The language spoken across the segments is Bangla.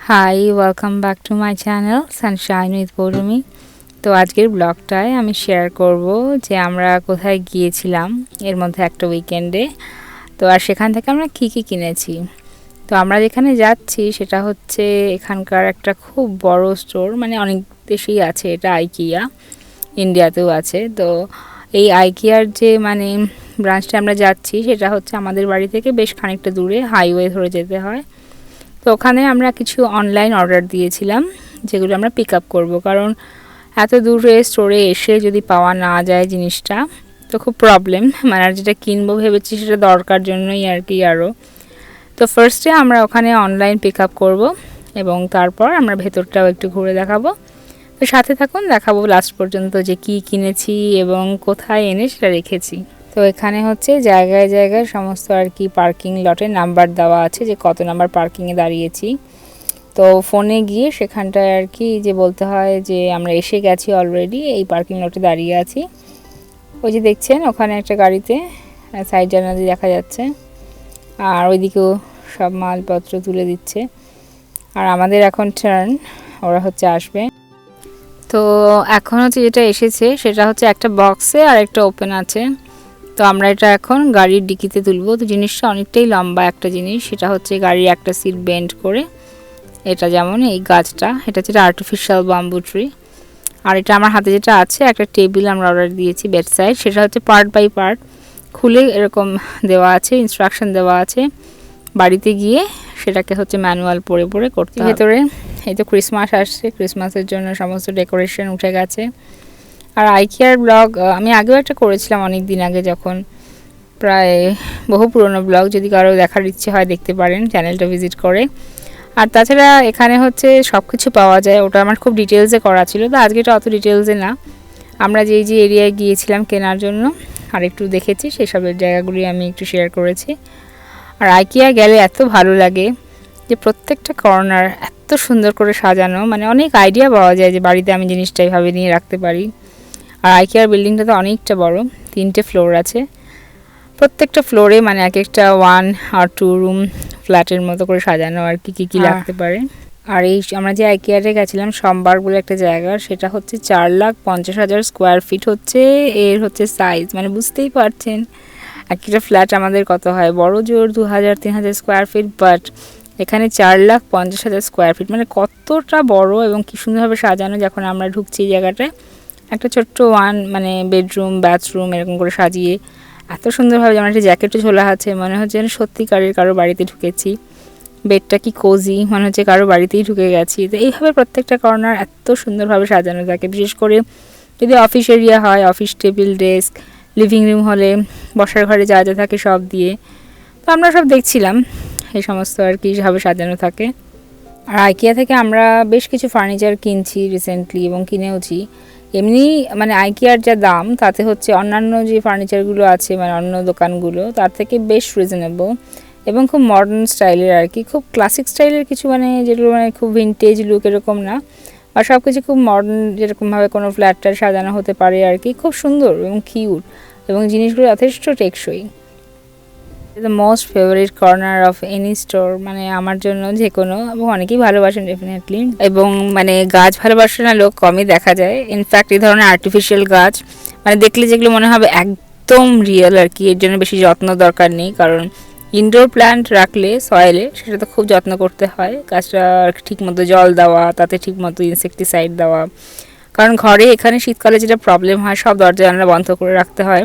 High, welcome back to my channel Sunshine with Poulami. তো আজকের ব্লগটায় আমি শেয়ার করব যে আমরা কোথায় গিয়েছিলাম এর মধ্যে একটা উইকেন্ডে। তো আর সেখান থেকে আমরা কী কী কিনেছি। তো আমরা যেখানে যাচ্ছি সেটা হচ্ছে এখানকার একটা খুব বড় স্টোর, মানে অনেক দেশেই আছে এটা, আইকিয়া, ইন্ডিয়াতেও আছে। তো এই আইকিয়ার যে মানে ব্রাঞ্চটা আমরা যাচ্ছি সেটা হচ্ছে আমাদের বাড়ি থেকে বেশ খানিকটা দূরে, হাইওয়ে ধরে যেতে হয়। তো ওখানে আমরা কিছু অনলাইন অর্ডার দিয়েছিলাম যেগুলো আমরা পিক আপ করবো, কারণ এত দূরে স্টোরে এসে যদি পাওয়া না যায় জিনিসটা তো খুব প্রবলেম। মানে আর যেটা কিনবো ভেবেছি সেটা দরকার জন্যই আর কি আরও। তো ফার্স্টে আমরা ওখানে অনলাইন পিক আপ করবো এবং তারপর আমরা ভেতরটাও একটু ঘুরে দেখাবো। তো সাথে থাকুন, দেখাবো লাস্ট পর্যন্ত যে কি কিনেছি এবং কোথায় এনে সেটা রেখেছি। তো এখানে হচ্ছে জায়গায় জায়গায় সমস্ত আর কি পার্কিং লটে নাম্বার দেওয়া আছে যে কত নাম্বার পার্কিংয়ে দাঁড়িয়েছি। তো ফোনে গিয়ে সেখানটায় আর কি যে বলতে হয় যে আমরা এসে গেছি অলরেডি, এই পার্কিং লটে দাঁড়িয়ে আছি। ওই যে দেখছেন ওখানে একটা গাড়িতে সাইড জানালা দেখা যাচ্ছে, আর ওইদিকেও সব মালপত্র তুলে দিচ্ছে। আর আমাদের এখন টার্ন, ওরা হচ্ছে আসবে। তো এখন হচ্ছে যেটা এসেছে সেটা হচ্ছে একটা বক্সে আর একটা ওপেন আছে। তো আমরা এটা এখন গাড়ির ডিকিতে তুলবো। তো জিনিসটা অনেকটাই লম্বা একটা জিনিস, সেটা হচ্ছে গাড়ির একটা সিট বেন্ড করে। এটা যেমন এই গাছটা, এটা হচ্ছে আর্টিফিশিয়াল বাম্বু ট্রি। আর এটা আমার হাতে যেটা আছে একটা টেবিল আমরা অর্ডার দিয়েছি বেড সাইড, সেটা হচ্ছে পার্ট বাই পার্ট খুলে এরকম দেওয়া আছে, ইনস্ট্রাকশন দেওয়া আছে। বাড়িতে গিয়ে সেটাকে হচ্ছে ম্যানুয়াল পড়ে পড়ে করতে হবে। ভেতরে এই তো ক্রিসমাস আসছে, ক্রিসমাসের জন্য সমস্ত ডেকোরেশন উঠে গেছে। আর আইকিয়ার ব্লগ আমি আগেও একটা করেছিলাম অনেক দিন আগে, যখন প্রায় বহু পুরনো ব্লগ, যদি কারো দেখার ইচ্ছে হয় দেখতে পারেন চ্যানেলটা ভিজিট করে। আর তাছাড়া এখানে হচ্ছে সব কিছু পাওয়া যায়, ওটা আমার খুব ডিটেলসে করা ছিল, তো আজকে এটা অত ডিটেলসে না। আমরা যে এরিয়ায় গিয়েছিলাম কেনার জন্য আর একটু দেখেছি সেসবের জায়গাগুলি আমি একটু শেয়ার করেছি। আর আইকিয়া গেলে এত ভালো লাগে যে প্রত্যেকটা কর্নার এত সুন্দর করে সাজানো, মানে অনেক আইডিয়া পাওয়া যায় যে বাড়িতে আমি জিনিসটা এইভাবে নিয়ে রাখতে পারি। আর আইকিয়ার বিল্ডিংটা তো অনেকটা বড়, 3টে ফ্লোর আছে। প্রত্যেকটা ফ্লোরে মানে এক একটা 1 আর 2 রুম ফ্ল্যাটের মতো করে সাজানো আর কি কী লাগতে পারে। আর এই আমরা যে আইকিয়াতে গেছিলাম সোমবার বলে একটা জায়গা, সেটা হচ্ছে 4,50,000 স্কোয়ার ফিট হচ্ছে এর হচ্ছে সাইজ। মানে বুঝতেই পারছেন একটা ফ্ল্যাট আমাদের কত হয়, বড় জোর 2,000-3,000 স্কোয়ার ফিট, বাট এখানে 4,50,000 স্কোয়ার ফিট, মানে কতটা বড় এবং কী সুন্দরভাবে সাজানো। যখন আমরা ঢুকছি এই জায়গাটায় একটা ছোট্ট মানে বেডরুম বাথরুম এরকম করে সাজিয়ে এত সুন্দরভাবে, যেমন একটা জ্যাকেটও ঝোলা আছে, মনে হচ্ছে যেন সত্যিকারের কারো বাড়িতে ঢুকেছি। বেডটা কি কোজি, মনে হচ্ছে কারো বাড়িতেই ঢুকে গেছি। তো এইভাবে প্রত্যেকটা কর্নার এত সুন্দরভাবে সাজানো থাকে, বিশেষ করে যদি অফিস এরিয়া হয়, office table, desk, living room হলে বসার ঘরে যা যা থাকে সব দিয়ে। তো আমরা সব দেখছিলাম এই সমস্ত আর কি ভাবে সাজানো থাকে। আর আইকিয়া থেকে আমরা বেশ কিছু ফার্নিচার কিনছি রিসেন্টলি এবং কিনেওছি। এমনি মানে আইকিয়ার যা দাম তাতে হচ্ছে অন্যান্য যে ফার্নিচারগুলো আছে মানে অন্য দোকানগুলো তার থেকে বেশ রিজনেবল এবং খুব মডার্ন স্টাইলের আর কি, খুব ক্লাসিক স্টাইলের কিছু, মানে যেগুলো মানে খুব ভিনটেজ লুক এরকম না, আর সব কিছু খুব মডার্ন যেরকমভাবে কোনো ফ্ল্যাটটার সাজানো হতে পারে আর কি, খুব সুন্দর এবং কিউট, এবং জিনিসগুলো যথেষ্ট টেকসই। The most favourite corner of any store, মানে আমার জন্য যে কোনো, এবং অনেকেই ভালোবাসেন ডেফিনেটলি, এবং মানে গাছ ভালোবাসে না লোক কমই দেখা যায়। ইনফ্যাক্ট এই ধরনের আর্টিফিশিয়াল গাছ মানে দেখলে যেগুলো মনে হবে একদম রিয়েল আর কি, এর জন্য বেশি যত্ন দরকার নেই। কারণ ইনডোর প্ল্যান্ট রাখলে সয়েলে সেটা তো খুব যত্ন করতে হয়, গাছটা ঠিকমতো জল দেওয়া, তাতে ঠিকমতো ইনসেকটিসাইড দেওয়া। কারণ ঘরে এখানে শীতকালে যেটা প্রবলেম হয়, সব দরজা জানালা বন্ধ করে রাখতে হয়,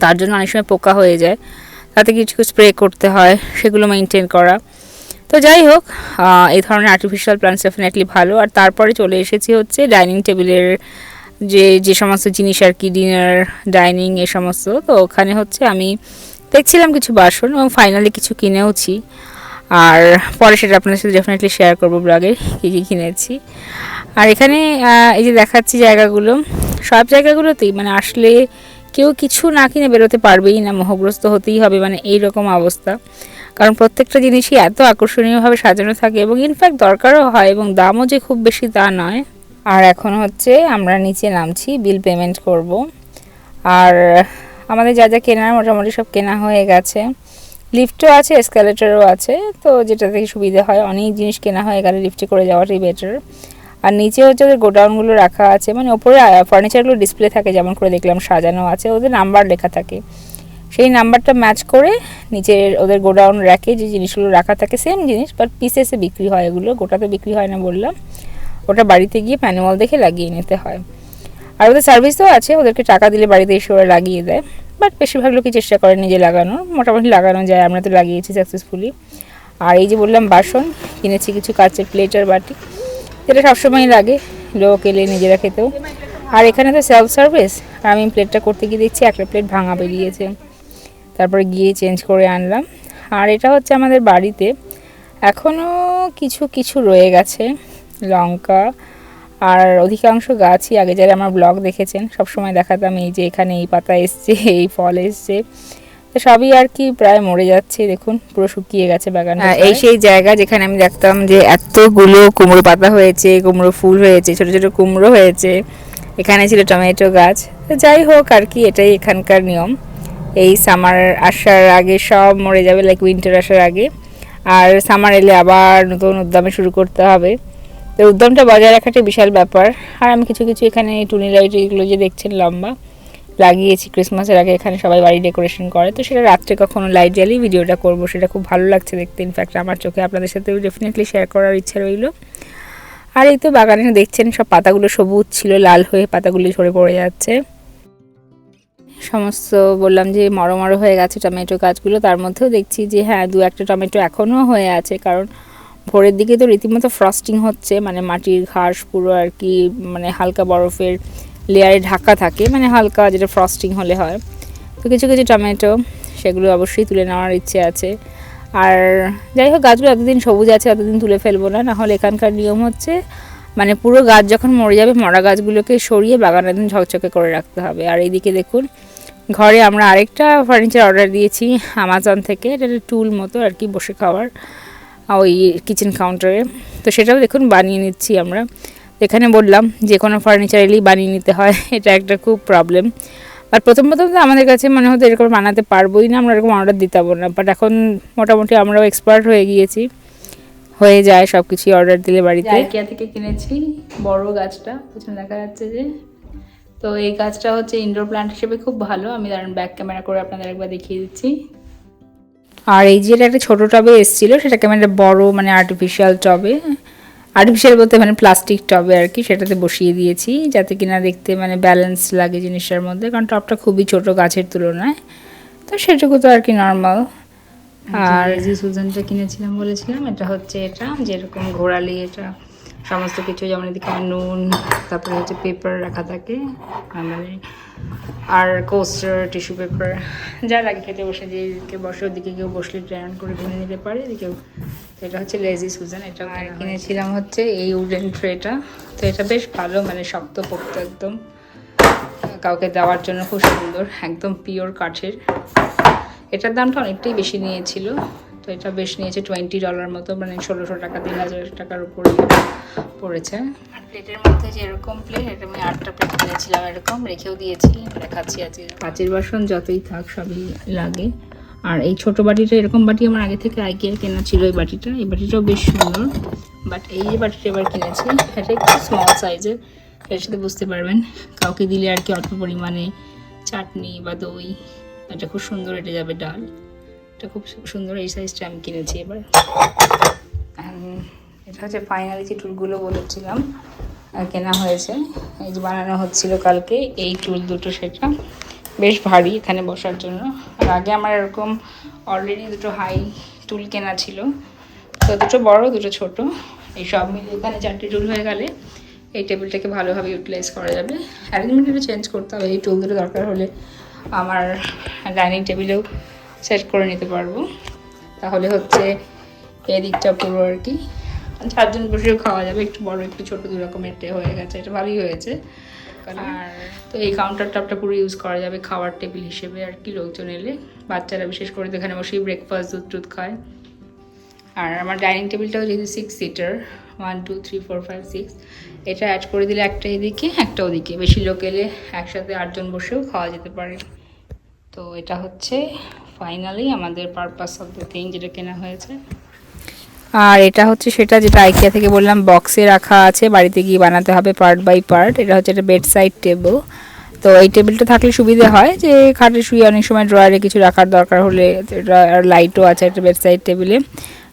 তার জন্য অনেক সময় পোকা হয়ে যায়, তাতে কিছু স্প্রে করতে হয়, সেগুলো মেনটেন করা। তো যাই হোক, এই ধরনের আর্টিফিশিয়াল প্ল্যান্টস ডেফিনেটলি ভালো। আর তারপরে চলে এসেছি হচ্ছে ডাইনিং টেবিলের যে সমস্ত জিনিস আর কি, ডিনার, ডাইনিং এ সমস্ত। তো ওখানে হচ্ছে আমি দেখছিলাম কিছু বাসন এবং ফাইনালি কিছু কিনেওছি, আর পরে সেটা আপনাদের সাথে ডেফিনেটলি শেয়ার করবো ব্লগে কী কী কিনেছি। আর এখানে এই যে দেখাচ্ছি জায়গাগুলো, সব জায়গাগুলোতেই মানে আসলে কেউ কিছু না কিনে বেরোতে পারবেই না, মোহগ্রস্ত হতেই হবে, মানে এইরকম অবস্থা। কারণ প্রত্যেকটা জিনিসই এত আকর্ষণীয়ভাবে সাজানো থাকে এবং ইনফ্যাক্ট দরকারও হয়, এবং দামও যে খুব বেশি তা নয়। আর এখন হচ্ছে আমরা নিচে নামছি বিল পেমেন্ট করব। আর আমাদের যা যা কেনার মোটামুটি সব কেনা হয়ে গেছে। লিফটও আছে, এসকালেটরও আছে, তো যেটা থেকে সুবিধা হয়। অনেক জিনিস কেনা হয়ে গেলে লিফটে করে যাওয়াটাই বেটার। আর নিচে হচ্ছে ওদের গোডাউনগুলো রাখা আছে, মানে ওপরে ফার্নিচারগুলো ডিসপ্লে থাকে, যেমন করে দেখলাম সাজানো আছে, ওদের নাম্বার লেখা থাকে। সেই নাম্বারটা ম্যাচ করে নিচের ওদের গোডাউন র্যাকে যে জিনিসগুলো রাখা থাকে সেম জিনিস, বাট পিসেসে বিক্রি হয় এগুলো, গোটাতে বিক্রি হয় না বললাম। ওটা বাড়িতে গিয়ে ম্যানুয়াল দেখে লাগিয়ে নিতে হয়। আর ওদের সার্ভিসও আছে, ওদেরকে টাকা দিলে বাড়িতে এসে ওরা লাগিয়ে দেয়, বাট বেশিরভাগ লোকই চেষ্টা করে নিজে লাগানোর। মোটামুটি লাগানো যায়, আমরা তো লাগিয়েছি সাকসেসফুলি। আর এই যে বললাম বাসন কিনেছি, কিছু কাচের প্লেট আর বাটি, যেটা সবসময় লাগে লোক এলে নিজেরা খেতেও। আর এখানে তো সেলফ সার্ভিস, আর আমি প্লেটটা করতে গিয়ে দেখছি একটা প্লেট ভাঙা বেরিয়েছে, তারপরে গিয়ে চেঞ্জ করে আনলাম। আর এটা হচ্ছে আমাদের বাড়িতে এখনও কিছু কিছু রয়ে গেছে লঙ্কা, আর অধিকাংশ গাছই আগে যারা আমার ব্লগ দেখেছেন সবসময় দেখাতাম, এই যে এখানে এই পাতা এসছে, এই ফল এসছে, তো সবই আর কি প্রায় মরে যাচ্ছে। দেখুন পুরো শুকিয়ে গেছে বাগান। এই সেই জায়গা যেখানে আমি দেখতাম যে এতগুলো কুমড়ো পাতা হয়েছে, কুমড়ো ফুল হয়েছে, ছোট ছোট কুমড়ো হয়েছে। এখানে ছিল টমেটো গাছ। তো যাই হোক আর কি, এটাই এখানকার নিয়ম। এই সামার আসার আগে সব মরে যাবে, লাইক উইন্টার আসার আগে, আর সামার এলে আবার নতুন উদ্যমে শুরু করতে হবে। তো উদ্যমটা বজায় রাখাটা বিশাল ব্যাপার। আর আমি কিছু কিছু এখানে টুনি লাইট এগুলো যে দেখছেন লম্বা লাগিয়েছি, ক্রিসমাসের আগে এখানে সবাই বাড়ি ডেকোরেশন করে, তো সেটা রাত্রে কখনো লাইট জ্বালিয়ে ভিডিওটা করব, সেটা খুব ভালো লাগছে দেখতে। ইনফ্যাক্ট আমার চোখে, আপনাদের সাথেও ডেফিনেটলি শেয়ার করার ইচ্ছা রইল। আর এই তো বাগানে দেখছেন সব পাতাগুলো সবুজ ছিল, লাল হয়ে পাতাগুলো ঝরে পড়ে যাচ্ছে সমস্ত। বললাম যে মরো মরো হয়ে গেছে টমেটো গাছগুলো, তার মধ্যেও দেখছি যে হ্যাঁ দু একটা টমেটো এখনও হয়ে আছে, কারণ ভোরের দিকে তো রীতিমতো ফ্রস্টিং হচ্ছে, মানে মাটির ঘাস পুরো আর কি, মানে হালকা বরফের লেয়ারে ঢাকা থাকে, মানে হালকা যেটা ফ্রস্টিং হলে হয়। তো কিছু কিছু টমেটো সেগুলো অবশ্যই তুলে নেওয়ার ইচ্ছে আছে। আর যাই হোক, গাছগুলো এতদিন সবুজ আছে, এতদিন তুলে ফেলবো না, নাহলে এখানকার নিয়ম হচ্ছে মানে পুরো গাছ যখন মরে যাবে মরা গাছগুলোকে সরিয়ে বাগান একদিন ঝকঝকে করে রাখতে হবে। আর এইদিকে দেখুন ঘরে আমরা আরেকটা ফার্নিচার অর্ডার দিয়েছি অ্যামাজন থেকে, এটা একটা টুল মতো আর কি, বসে খাওয়ার ওই কিচেন কাউন্টারে। তো সেটাও দেখুন বানিয়ে নিচ্ছি আমরা। এখানে বললাম যে কোনো ফার্নিচার এলেই বানিয়ে নিতে হয়, এটা একটা খুব প্রবলেম। আর প্রথম প্রথম তো আমাদের কাছে মনে হতো এরকম বানাতে পারবোই না, আমরা এরকম অর্ডার দিতাম না, বাট এখন মোটামুটি আমরাও এক্সপার্ট হয়ে গিয়েছি, হয়ে যায় সব কিছুই অর্ডার দিলে বাড়িতে। ইকেয়া থেকে কিনেছি বড় গাছটা, পিছনে দেখা যাচ্ছে যে। তো এই গাছটা হচ্ছে ইনডোর প্ল্যান্ট হিসেবে খুব ভালো, আমি দাঁড়ান ব্যাক ক্যামেরা করে আপনাদের একবার দেখিয়ে দিচ্ছি। আর এই যে একটা ছোটো টবে এসেছিলো, সেটাকে আমি একটা বড় মানে আর্টিফিশিয়াল টবে, আর্টিফিশিয়াল বলতে মানে প্লাস্টিক টবে আর কি, সেটাতে বসিয়ে দিয়েছি যাতে কিনা দেখতে মানে ব্যালেন্স লাগে জিনিসটার মধ্যে, কারণ টবটা খুবই ছোট গাছের তুলনায়, তো সেটুকু তো আর কি নর্মাল। আর যে সুজানটা কিনেছিলাম বলেছিলাম, এটা হচ্ছে এটা যেরকম ঘোরালি, এটা সমস্ত কিছু যেমন এদিকে নুন, তারপরে হচ্ছে পেপার রাখা থাকে, মানে আর কোস্টার, টিস্যু পেপার, যা লাগে খেতে বসে, যেদিকে বসে ওদিকে কেউ বসলে ট্রান করে ঘুরে নিতে পারে এদিকেও। তো এটা হচ্ছে লেজি সুজান। এটা কিনেছিলাম হচ্ছে এই উডেন ট্রেটা, তো এটা বেশ ভালো, মানে শক্ত পোক্ত একদম, কাউকে দেওয়ার জন্য খুব সুন্দর, একদম পিওর কাঠের। এটার দামটা অনেকটাই বেশি নিয়েছিল, তো এটা বেশ নিয়েছে $20 মতো, মানে 1600 টাকা, 3000 টাকার উপরে পড়েছে। আর প্লেটের মধ্যে যে এরকম প্লেট, এটা আমি 8টা প্লেট কিনেছিলাম, এরকম রেখেও দিয়েছি, দেখাচ্ছি আজকে। কাচের বাসন যতই থাক সবই লাগে। আর এই ছোট বাটিটা, এরকম বাটি আমার আগে থেকে আইকিয়ার কেনা ছিল, এই বাটিটাও বেশ সুন্দর, বাট এই যে বাটিটা এবার কিনেছি এটা একটু স্মল সাইজের। এর সাথে বুঝতে পারবেন কাউকে দিলে আর কি অল্প পরিমাণে চাটনি বা দই, এটা খুব সুন্দর, এটা যাবে ডাল, এটা খুব সুন্দর, এই সাইজটা আমি কিনেছি এবার। এটা হচ্ছে ফাইনালি যে টুলগুলো বলেছিলাম কেনা হয়েছে, এই যে বানানো হচ্ছিল কালকে, এই টুল দুটো, সেটা বেশ ভারী এখানে বসার জন্য। আর আগে আমার এরকম অলরেডি দুটো হাই টুল কেনা ছিল, তো দুটো বড় দুটো ছোট, এই সব মিলে এখানে 4টে টুল হয়ে গেলে এই টেবিলটাকে ভালোভাবে ইউটিলাইজ করা যাবে। অ্যারেঞ্জমেন্টটা চেঞ্জ করতে হবে, এই টুল দুটো দরকার হলে আমার ডাইনিং টেবিলেও সেট করে নিতে পারবো, তাহলে হচ্ছে এদিকটা পুরো আর কি 4 জন বসেও খাওয়া যাবে, একটু বড় একটু ছোট দু রকমের টে হয়ে গেছে, এটা ভালোই হয়েছে। আর তো এই কাউন্টার টপটা পুরো ইউজ করা যাবে খাওয়ার টেবিল হিসেবে আর কি, লোকজন এলে, বাচ্চারা বিশেষ করে তো এখানে বসেই ব্রেকফাস্ট দুধ টুধ খায়। আর আমার ডাইনিং টেবিলটাও যেহেতু 6 সিটার, 1 2 3 4 5 6, এটা অ্যাড করে দিলে একটা এদিকে একটা ওদিকে, বেশি লোক এলে একসাথে 8 জন বসেও খাওয়া যেতে পারে। তো এটা হচ্ছে ফাইনালি আমাদের পারপাস অফ দ্য থিং যেটা কেনা হয়েছে। আর এটা হচ্ছে সেটা যেটা আইকিয়া থেকে বললাম বক্সে রাখা আছে, বাড়িতে গিয়ে বানাতে হবে পার্ট বাই পার্ট। এটা হচ্ছে একটা বেড সাইড টেবিল। তো এই টেবিলটা থাকলে সুবিধা হয় যে খাটে শুয়ে অনেক সময় ড্রয়ারে কিছু রাখার দরকার হলে, এটা আর লাইটও আছে একটা বেড সাইড টেবিলে।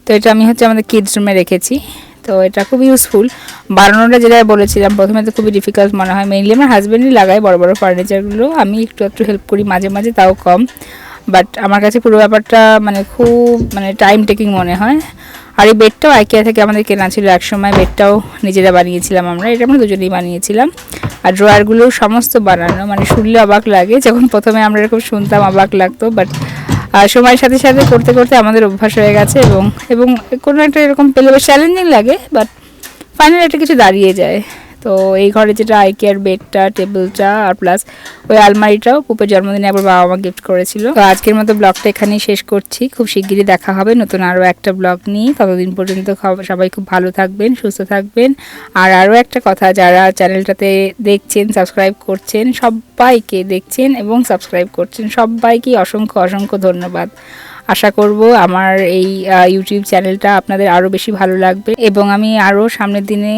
তো এটা আমি হচ্ছে আমাদের কিডস রুমে রেখেছি। তো এটা খুব ইউজফুল। বানানোটা যেটা বলেছিলাম প্রথমে তো খুবই ডিফিকাল্ট মনে হয়, মেইনলি আমার হাজব্যান্ডই লাগায় বড় বড় ফার্নিচারগুলো, আমি একটু হেল্প করি মাঝে মাঝে, তাও কম। বাট আমার কাছে পুরো ব্যাপারটা খুব টাইম টেকিং মনে হয়। আর এই বেডটাও আইকিয়া থেকে আমাদের কেনা ছিল এক সময়, বেডটাও নিজেরা বানিয়েছিলাম আমরা, এটা আমরা দুজনেই বানিয়েছিলাম। আর ড্রয়ারগুলো সমস্ত বানানো, শুনলে অবাক লাগে, যখন প্রথমে আমরা এরকম শুনতাম অবাক লাগতো, বাট সময়ের সাথে সাথে করতে করতে আমাদের অভ্যাস হয়ে গেছে। এবং কোনো একটা এরকম পেলে বেশ চ্যালেঞ্জিং লাগে, বাট ফাইনালি একটা কিছু দাঁড়িয়ে যায়। তো এই ঘরে যেটা আইকিয়ার বেডটা, টেবিলটা আর প্লাস ওই আলমারিটাও পুপের জন্মদিনে আবার বাবা মা গিফট করেছিল। তো আজকের মতো ব্লগটা এখানেই শেষ করছি, খুব শিগগিরই দেখা হবে নতুন আরও একটা ব্লগ নিয়ে। ততদিন পর্যন্ত সবাই খুব ভালো থাকবেন, সুস্থ থাকবেন। আর আরও একটা কথা, যারা চ্যানেলটাতে দেখছেন, সাবস্ক্রাইব করছেন, সবাইকে দেখছেন এবং সাবস্ক্রাইব করছেন, সবাইকে অসংখ্য অসংখ্য ধন্যবাদ। আশা করব আমার এই ইউটিউব চ্যানেলটা আপনাদের আরও বেশি ভালো লাগবে এবং আমি আরও সামনের দিনে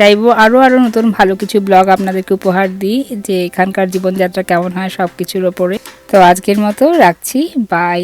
চাইবো আরও নতুন ভালো কিছু ব্লগ আপনাদেরকে উপহার দিই, যে এখানকার জীবনযাত্রা কেমন হয় সব কিছুর ওপরে। তো আজকের মতো রাখছি, বাই।